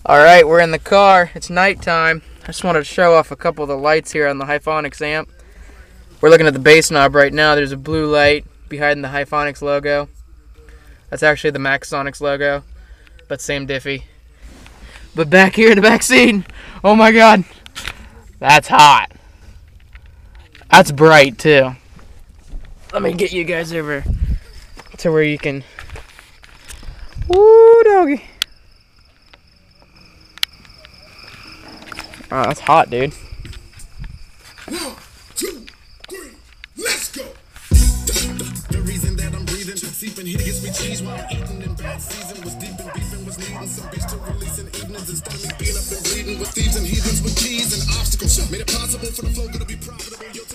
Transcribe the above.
Alright, we're in the car. It's nighttime. I just wanted to show off a couple of the lights here on the Hifonics amp. We're looking at the bass knob right now. There's a blue light behind the Hifonics logo. That's actually the Maxsonics logo, but same diffy. But back here in the back seat, oh my god, that's hot. That's bright too. Let me get you guys over to where you can. Woo, doggy. Oh, that's hot, dude. 1, 2, 3, let's go. The reason that I'm breathing, seeping here gets me cheese while I'm eating in bad season. Was deep in beefing, was needing some beach to release in evenings. Instead of me being up and bleeding with thieves and heathens with keys and obstacles. Made it possible for the flow to be profitable.